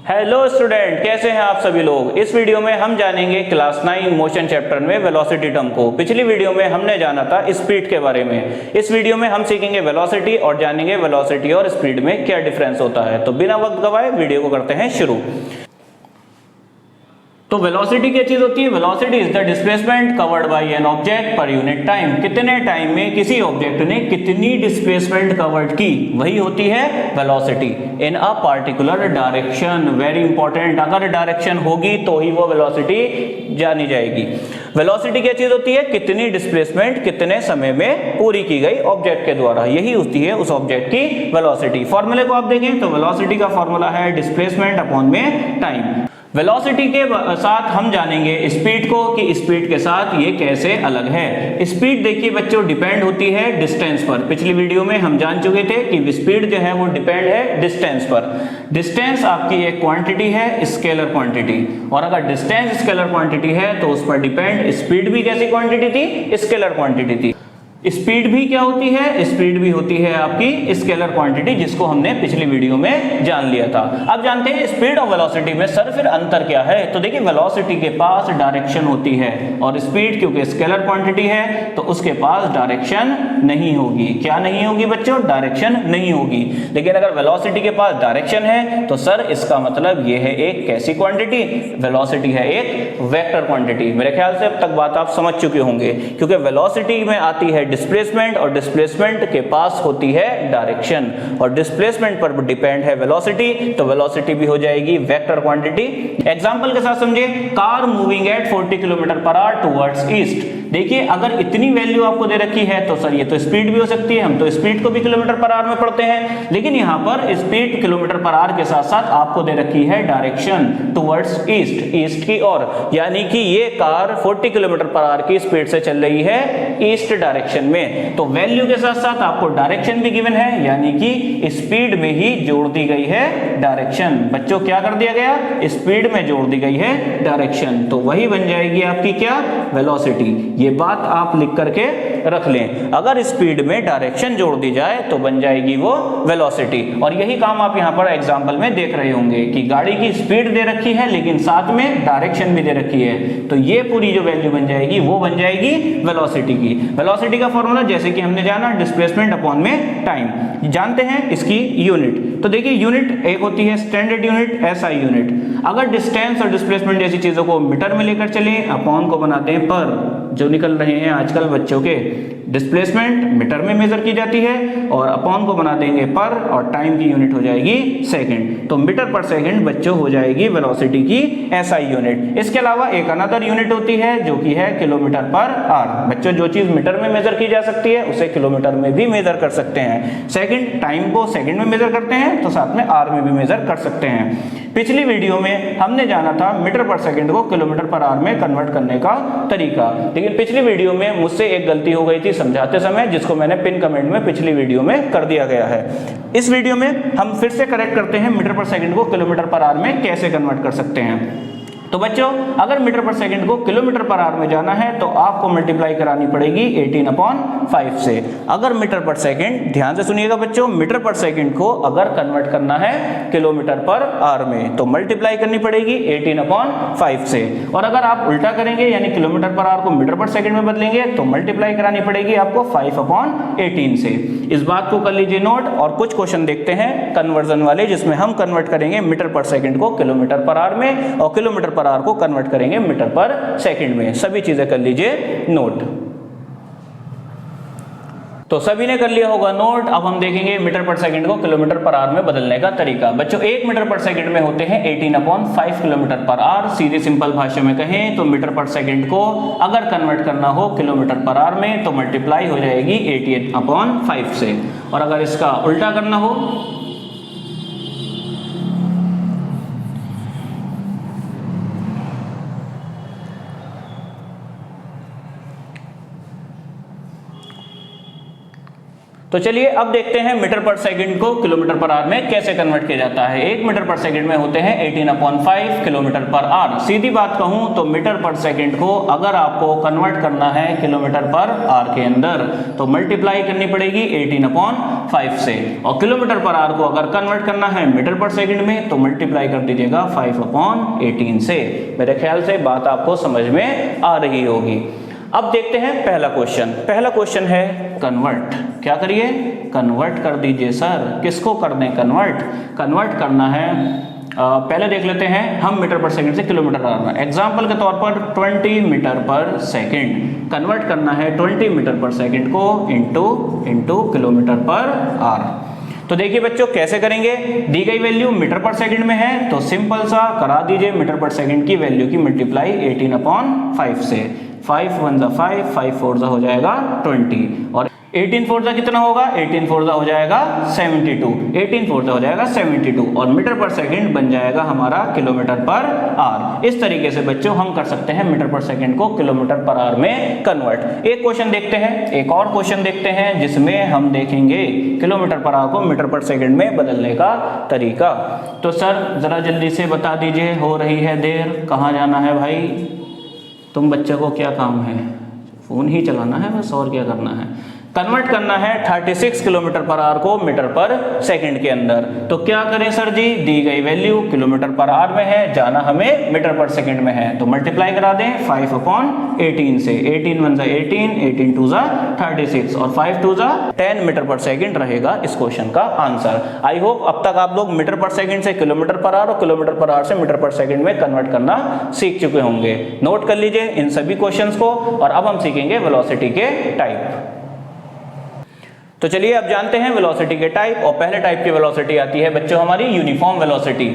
Hello student, कैसे हैं आप सभी लोग। इस वीडियो में हम जानेंगे क्लास 9 मोशन चैप्टर में वेलोसिटी टर्म को। पिछली वीडियो में हमने जाना था स्पीड के बारे में। इस वीडियो में हम सीखेंगे वेलोसिटी और जानेंगे वेलोसिटी और स्पीड में क्या डिफरेंस होता है। तो बिना वक्त गवाए वीडियो को करते हैं शुरू। तो वेलोसिटी क्या चीज होती है? Velocity is the displacement covered by an object per unit time. कितने टाइम में किसी ऑब्जेक्ट ने कितनी डिस्प्लेसमेंट कवर्ड की, वही होती है velocity in a particular direction. Very important, अगर डायरेक्शन होगी तो ही वो वेलोसिटी जानी जाएगी। वेलोसिटी क्या चीज होती है? कितनी डिस्प्लेसमेंट कितने समय में पूरी की गई ऑब्जेक्ट के द्वारा, यही होती है उस ऑब्जेक्ट की वेलोसिटी। फॉर्मूले को आप देखें तो वेलोसिटी का फॉर्मूला है डिस्प्लेसमेंट अपॉन में टाइम। वेलोसिटी के साथ हम जानेंगे स्पीड को कि स्पीड के साथ ये कैसे अलग है। स्पीड देखिए बच्चों डिपेंड होती है डिस्टेंस पर। पिछली वीडियो में हम जान चुके थे कि स्पीड जो है वो डिपेंड है डिस्टेंस पर। डिस्टेंस आपकी एक क्वांटिटी है, स्केलर क्वांटिटी, और अगर डिस्टेंस स्केलर क्वांटिटी है तो उस पर डिपेंड स्पीड भी कैसी क्वांटिटी थी? स्केलर क्वांटिटी थी। स्पीड भी क्या होती है? स्पीड भी होती है आपकी स्केलर क्वांटिटी, जिसको हमने पिछली वीडियो में जान लिया था। अब जानते हैं स्पीड और वेलोसिटी में सर फिर अंतर क्या है। तो देखिए वेलोसिटी के पास डायरेक्शन होती है और स्पीड क्योंकि स्केलर क्वांटिटी है तो उसके पास डायरेक्शन नहीं होगी। क्या नहीं होगी बच्चों? डायरेक्शन नहीं होगी। लेकिन अगर वेलोसिटी के पास डायरेक्शन है तो सर इसका मतलब ये है एक कैसी क्वांटिटी? वेलोसिटी है एक वेक्टर क्वांटिटी। मेरे ख्याल से अब तक बात आप समझ चुके होंगे, क्योंकि वेलोसिटी में आती है डिस्प्लेसमेंट और डिस्प्लेसमेंट के पास होती है डायरेक्शन, और डिस्प्लेसमेंट पर डिपेंड है वेलोसिटी, तो वेलोसिटी भी हो जाएगी वेक्टर क्वांटिटी। एग्जांपल के साथ समझिए, car moving at 40 kilometre per hour towards east. देखिए अगर इतनी वैल्यू आपको दे रखी है तो सर ये तो स्पीड भी हो सकती है, हम तो स्पीड को भी किलोमीटर पर आवर में पढ़ते हैं, लेकिन यहां पर स्पीड किलोमीटर पर आवर के साथ साथ आपको दे रखी है डायरेक्शन टुवर्ड्स ईस्ट, ईस्ट की ओर, यानी कि ये कार 40 किलोमीटर पर आवर की स्पीड से चल रही है ईस्ट डायरेक्शन में। तो वैल्यू के साथ साथ आपको डायरेक्शन भी गिवन है, यानी कि स्पीड में ही जोड़ दी गई है डायरेक्शन। बच्चों क्या कर दिया गया? स्पीड में जोड़ दी गई है डायरेक्शन, तो वही बन जाएगी आपकी क्या? वेलोसिटी। ये बात आप लिख करके रख लें, अगर स्पीड में डायरेक्शन जोड़ दी जाए तो बन जाएगी वो वेलोसिटी। और यही काम आप यहां पर एग्जांपल में देख रहे होंगे कि गाड़ी की स्पीड दे रखी है लेकिन साथ में डायरेक्शन भी दे रखी है, तो ये पूरी जो वैल्यू बन जाएगी वो बन जाएगी वेलोसिटी की। वेलोसिटी का फॉर्मूला जैसे कि हमने जाना डिस्प्लेसमेंट अपॉन में टाइम। जानते हैं इसकी यूनिट, तो देखिए यूनिट एक होती है स्टैंडर्ड यूनिट, एसआई यूनिट। अगर डिस्टेंस और डिस्प्लेसमेंट जैसी चीजों को मीटर में लेकर चले, अपॉन को बनाते हैं पर। जो निकल रहे हैं आजकल बच्चों के, डिस्प्लेसमेंट मीटर में मेजर की जाती है और अपॉन को बना देंगे पर, और टाइम की यूनिट हो जाएगी सेकंड। तो मीटर पर सेकंड बच्चों हो जाएगी वेलोसिटी की एसआई यूनिट। इसके अलावा एक अनदर यूनिट होती है जो कि है किलोमीटर पर आवर। बच्चों जो चीज मीटर में मेजर की जा सकती है उसे किलोमीटर में भी मेजर कर सकते हैं। सेकंड, टाइम को सेकंड में मेजर करते हैं तो साथ में आवर में भी मेजर कर सकते हैं। पिछली वीडियो में हमने जाना था मीटर पर सेकंड को किलोमीटर पर आवर में कन्वर्ट करने का तरीका, लेकिन पिछली वीडियो में मुझसे एक गलती हो गई थी समझाते समय, जिसको मैंने पिन कमेंट में पिछली वीडियो में कर दिया गया है। इस वीडियो में हम फिर से करेक्ट करते हैं, मीटर पर सेकंड को किलोमीटर पर आवर में कैसे कन्वर्ट कर सकते हैं। तो बच्चों अगर मीटर पर सेकंड को किलोमीटर पर आवर में जाना है तो आपको मल्टीप्लाई करानी पड़ेगी 18/5 से। अगर मीटर पर सेकंड, ध्यान से सुनिएगा बच्चों, मीटर पर सेकंड को अगर कन्वर्ट करना है किलोमीटर पर आवर में तो मल्टीप्लाई करनी पड़ेगी 18/5 से। और अगर आप उल्टा करेंगे यानी किलोमीटर पर आवर को मीटर पर सेकंड में बदलेंगे तो मल्टीप्लाई करानी पड़ेगी आपको 5/18 से। इस बात को कर लीजिए नोट, और कुछ क्वेश्चन देखते हैं कन्वर्जन वाले जिसमें हम कन्वर्ट करेंगे मीटर पर सेकंड को किलोमीटर पर आवर में और किलोमीटर पर आवर को कन्वर्ट करेंगे मीटर पर सेकंड में। सभी चीजें कर लीजिए नोट। तो सभी ने कर लिया होगा नोट। अब हम देखेंगे मीटर पर सेकंड को किलोमीटर पर आवर में बदलने का तरीका। बच्चों 1 मीटर पर सेकंड में होते हैं 18/5 किलोमीटर पर आवर। सीधे सिंपल भाषा में कहें तो मीटर पर सेकंड को अगर कन्वर्ट करना हो किलोमीटर पर आवर में तो मल्टीप्लाई हो जाएगी 18/5 से। और अगर इसका उल्टा करना हो तो चलिए अब देखते हैं मीटर पर सेकंड को किलोमीटर पर आवर में कैसे कन्वर्ट किया जाता है। 1 मीटर पर सेकंड में होते हैं 18/5 किलोमीटर पर आवर। सीधी बात कहूं तो मीटर पर सेकंड को अगर आपको कन्वर्ट करना है किलोमीटर पर आवर के अंदर तो मल्टीप्लाई करनी पड़ेगी 18/5 से, और किलोमीटर पर आवर को अगर कन्वर्ट करना है मीटर पर सेकंड में तो मल्टीप्लाई कर दीजिएगा 5/18 से। मेरे ख्याल से बात आपको समझ में आ रही होगी। अब देखते हैं पहला क्वेश्चन। पहला क्वेश्चन है कन्वर्ट। क्या करिए? कन्वर्ट कर दीजिए सर। किसको कर दें कन्वर्ट? कन्वर्ट करना है पहले देख लेते हैं हम मीटर पर सेकंड से किलोमीटर पर आवर। एग्जांपल के तौर पर 20 मीटर पर सेकंड कन्वर्ट करना है 20 मीटर पर सेकंड को इनटू किलोमीटर पर आवर। तो देखिए बच्चों कैसे करेंगे, दी गई वैल्यू मीटर पर सेकंड में है तो सिंपल सा करा दीजिए मीटर पर सेकंड की वैल्यू की मल्टीप्लाई 18/5 से। 5 1 जा 5, 5 4 जा हो जाएगा 20, और 18 4 जा कितना होगा? 18 4 जा हो जाएगा 72, 18 4 जा हो जाएगा 72, और मीटर पर सेकंड बन जाएगा हमारा किलोमीटर पर आवर। इस तरीके से बच्चों हम कर सकते हैं मीटर पर सेकंड को किलोमीटर पर आवर में कन्वर्ट। एक क्वेश्चन देखते हैं, एक और क्वेश्चन देखते हैं जिसमें हम देखेंगे किलोमीटर पर आवर को मीटर पर सेकंड में बदलने का तरीका। तो सर जरा जल्दी से बता दीजिए, हो रही है देर, कहाँ जाना है भाई? तुम बच्चे को क्या काम है? फोन ही चलाना है बस, और क्या करना है? कन्वर्ट करना है 36 किलोमीटर पर आवर को मीटर पर सेकंड के अंदर। तो क्या करें सर जी, दी गई वैल्यू किलोमीटर पर आवर में है, जाना हमें मीटर पर सेकंड में है, तो मल्टीप्लाई करा दें 5/18 से। 18 1 जा 18, 18 2 जा 36 और 5 2 जा 10 मीटर पर सेकंड रहेगा इस क्वेश्चन का आंसर। आई होप अब तक आप लोग मीटर पर सेकंड से किलोमीटर पर आवर और किलोमीटर पर आवर से मीटर पर सेकंड में कन्वर्ट करना सीख चुके होंगे। नोट कर लीजिए इन सभी क्वेश्चंस को, और अब हम सीखेंगे वेलोसिटी के टाइप। तो चलिए अब जानते हैं वेलोसिटी के टाइप, और पहले टाइप की वेलोसिटी आती है बच्चों हमारी यूनिफॉर्म वेलोसिटी।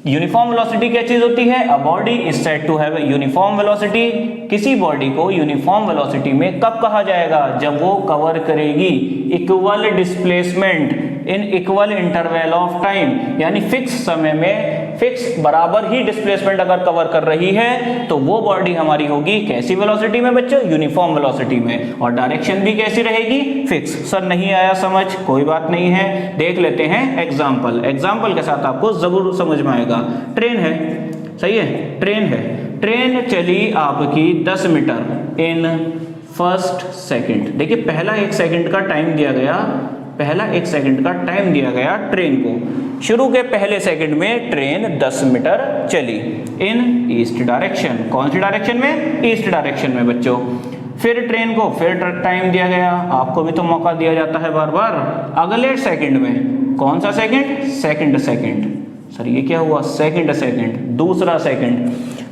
यूनिफॉर्म वेलोसिटी क्या चीज होती है? A body is said to have uniform velocity. किसी बॉडी को यूनिफॉर्म वेलोसिटी में कब कहा जाएगा? जब वो कवर करेगी equal displacement in equal interval of time, यानी फिक्स समय में फिक्स बराबर ही डिस्प्लेसमेंट अगर कवर कर रही है तो वो बॉडी हमारी होगी कैसी वेलोसिटी में बच्चों? यूनिफॉर्म वेलोसिटी में। और डायरेक्शन भी कैसी रहेगी? फिक्स। सर नहीं आया समझ, कोई बात नहीं है, देख लेते हैं एग्जाम्पल। एग्जाम्पल के साथ आपको जरूर समझ में आएगा। ट्रेन है, सही है, ट्रेन है, ट्रेन चली आपकी 10 मीटर इन फर्स्ट सेकंड। देखिए पहला 1 सेकंड का टाइम दिया गया, पहला 1 सेकंड का टाइम दिया गया ट्रेन को। शुरू के पहले सेकंड में ट्रेन 10 मीटर चली इन ईस्ट डायरेक्शन। कौन सी डायरेक्शन में? ईस्ट डायरेक्शन में बच्चों। फिर ट्रेन को फिर टाइम दिया गया, आपको भी तो मौका दिया जाता है बार बार। अगले सेकंड में, कौन सा सेकंड? सेकंड। सर ये क्या हुआ? सेकंड। दूसरा सेकंड,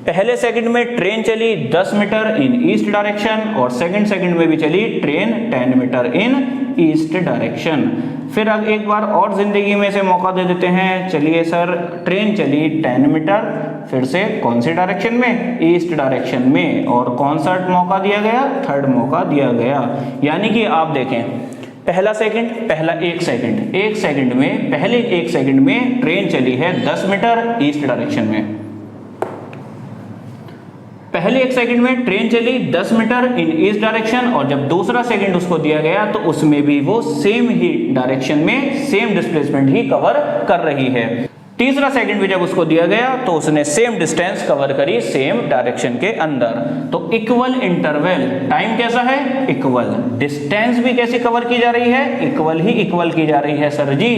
पहले सेकंड में ट्रेन चली 10 मीटर इन ईस्ट डायरेक्शन, और सेकंड में भी चली ट्रेन 10 मीटर इन ईस्ट डायरेक्शन। फिर अब एक बार और जिंदगी में से मौका दे देते हैं। चलिए सर, ट्रेन चली 10 मीटर, फिर से कौन सी डायरेक्शन में? ईस्ट डायरेक्शन में, और कौन सा मौका दिया गया? थर्ड मौका दिया गया। यानी कि आप देखें पहला 1 सेकंड में, पहले 1 सेकंड में ट्रेन चली है 10 मीटर ईस्ट डायरेक्शन में। पहले 1 सेकंड में ट्रेन चली 10 मीटर इन ईस्ट डायरेक्शन, और जब दूसरा सेकंड उसको दिया गया तो उसमें भी वो सेम ही डायरेक्शन में सेम डिस्प्लेसमेंट ही कवर कर रही है। तीसरा सेकंड भी जब उसको दिया गया तो उसने सेम डिस्टेंस कवर करी सेम डायरेक्शन के अंदर। तो इक्वल इंटरवल, टाइम कैसा है? इक्वल। डिस्टेंस भी कैसे कवर की जा रही है? इक्वल ही इक्वल की जा रही है सर जी।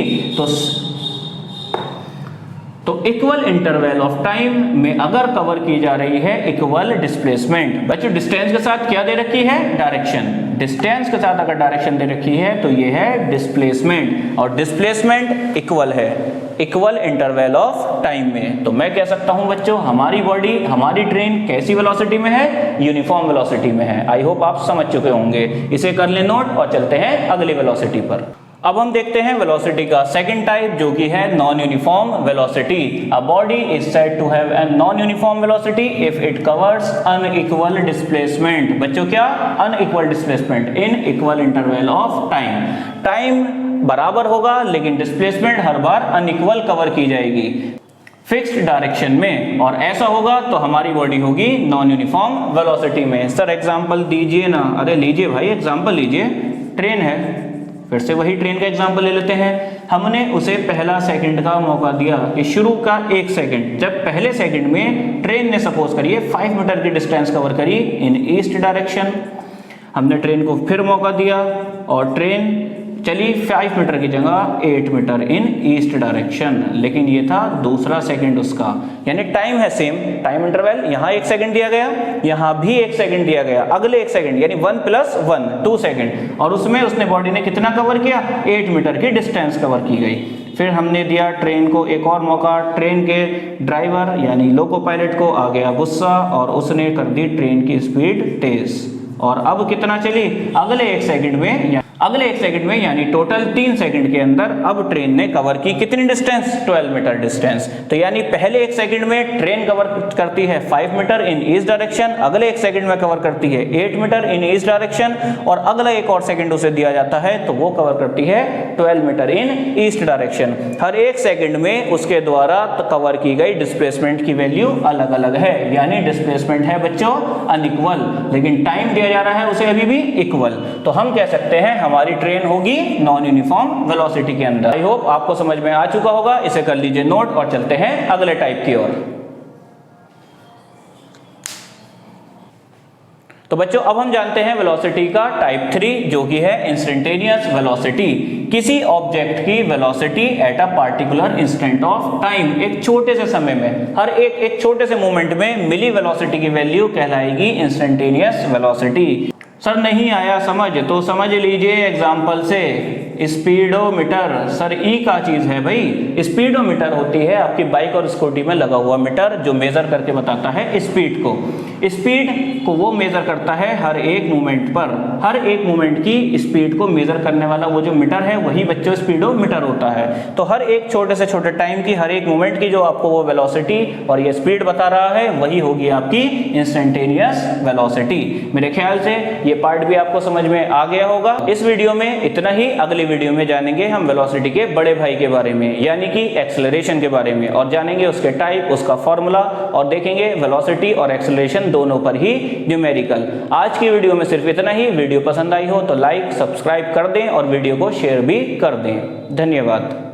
तो इक्वल इंटरवल ऑफ टाइम में अगर कवर की जा रही है इक्वल डिस्प्लेसमेंट। बच्चों डिस्टेंस के साथ क्या दे रखी है? डायरेक्शन। डिस्टेंस के साथ अगर डायरेक्शन दे रखी है तो ये है डिस्प्लेसमेंट, और डिस्प्लेसमेंट इक्वल है इक्वल इंटरवल ऑफ टाइम में। तो मैं कह सकता हूं बच्चों हमारी बॉडी, हमारी ट्रेन कैसी वेलोसिटी में है? यूनिफॉर्म वेलोसिटी में है। आई होप आप समझ चुके होंगे। इसे कर लें नोट और चलते हैं अगली वेलोसिटी पर। अब हम देखते हैं वेलोसिटी का सेकंड टाइप जो कि है non uniform velocity. A body is said to have a non uniform velocity if it covers unequal displacement. बच्चों क्या? Unequal displacement in equal interval of time. Time बराबर होगा लेकिन डिस्प्लेसमेंट हर बार अनइक्वल कवर की जाएगी फिक्स्ड डायरेक्शन में, और ऐसा होगा तो हमारी बॉडी होगी नॉन यूनिफॉर्म वेलोसिटी में। सर एग्जांपल दीजिए ना। अरे लीजिए भाई एग्जांपल लीजिए। ट्रेन है, फिर से वही ट्रेन का एग्जांपल ले लेते हैं। हमने उसे पहला सेकंड का मौका दिया कि शुरू का 1 सेकंड, जब पहले सेकंड में ट्रेन ने सपोज करिए 5 मीटर की डिस्टेंस कवर करी इन ईस्ट डायरेक्शन, हमने ट्रेन को फिर मौका दिया और ट्रेन चली 5 मीटर की जगह 8 मीटर इन ईस्ट डायरेक्शन, लेकिन ये था दूसरा सेकंड उसका, यानी टाइम है सेम, टाइम इंटरवल यहाँ 1 सेकंड दिया गया, यहाँ भी 1 सेकंड दिया गया, अगले 1 सेकंड यानी 1 + 1 2 सेकंड, और उसमें उसने बॉडी ने कितना कवर किया, 8 मीटर की डिस्टेंस कवर की गई। फिर हमने दिया ट्रेन को एक और मौका, ट्रेन के ड्राइवर यानी लोको पायलट को आ गया गुस्सा और उसने कर दी ट्रेन की स्पीड तेज, और अब कितना चली, अगले 1 सेकंड में यानी टोटल 3 सेकंड के अंदर अब ट्रेन ने कवर की कितनी डिस्टेंस, 12 मीटर डिस्टेंस। तो यानी पहले 1 सेकंड में ट्रेन कवर करती है 5 मीटर इन ईस्ट डायरेक्शन, अगले 1 सेकंड में कवर करती है 8 मीटर इन ईस्ट डायरेक्शन, और अगला एक और सेकंड उसे दिया जाता है तो वो कवर करती है 12 मीटर इन ईस्ट डायरेक्शन। हर 1 सेकंड में उसके द्वारा कवर की गई डिस्प्लेसमेंट की वैल्यू अलग अलग है, यानी डिस्प्लेसमेंट है बच्चों अनइक्वल, लेकिन टाइम दिया जा रहा है उसे अभी भी इक्वल। तो हम कह सकते हैं हमारी ट्रेन होगी नॉन यूनिफॉर्म वेलोसिटी के अंदर। आई होप आपको समझ में आ चुका होगा, इसे कर लीजिए नोट और चलते हैं अगले टाइप की ओर। तो बच्चों अब हम जानते हैं वेलोसिटी का टाइप 3 जो कि है इंस्टेंटेनियस वेलोसिटी। किसी ऑब्जेक्ट की velocity at a particular instant of time, एक छोटे से समय में, हर एक छोटे से मोमेंट में मिली वेलोसिटी की वैल्यू कहलाएगी इंस्टेंटेनियस वेलोसिटी। सर नहीं आया समझ, तो समझ लीजिए एग्जाम्पल से, स्पीडोमीटर, सर ई का चीज है भाई, स्पीडोमीटर होती है आपकी बाइक और स्कूटी में लगा हुआ मीटर जो मेजर करके बताता है स्पीड को वो मेजर करता है हर एक मोमेंट पर, हर एक मोमेंट की स्पीड को मेजर करने वाला वो जो मीटर है वही बच्चों स्पीडोमीटर होता है। तो हर एक छोटे से छोटे टाइम की, हर एक मोमेंट की जो आपको वो वेलोसिटी और ये स्पीड बता रहा है वही होगी आपकी इंस्टेंटेनियस वेलोसिटी। मेरे ख्याल से ये पार्ट भी आपको समझ में आ गया होगा। इस वीडियो में इतना ही, अगली वीडियो में जानेंगे हम वेलोसिटी के बड़े भाई के बारे में, यानी कि एक्सेलरेशन के बारे में, और जानेंगे उसके टाइप, उसका फॉर्मूला, और देखेंगे वेलोसिटी और एक्सेलरेशन दोनों पर ही न्यूमेरिकल। आज की वीडियो में सिर्फ इतना ही। वीडियो पसंद आई हो तो लाइक सब्सक्राइब कर दें और वीडियो को शेयर भी कर दें। धन्यवाद।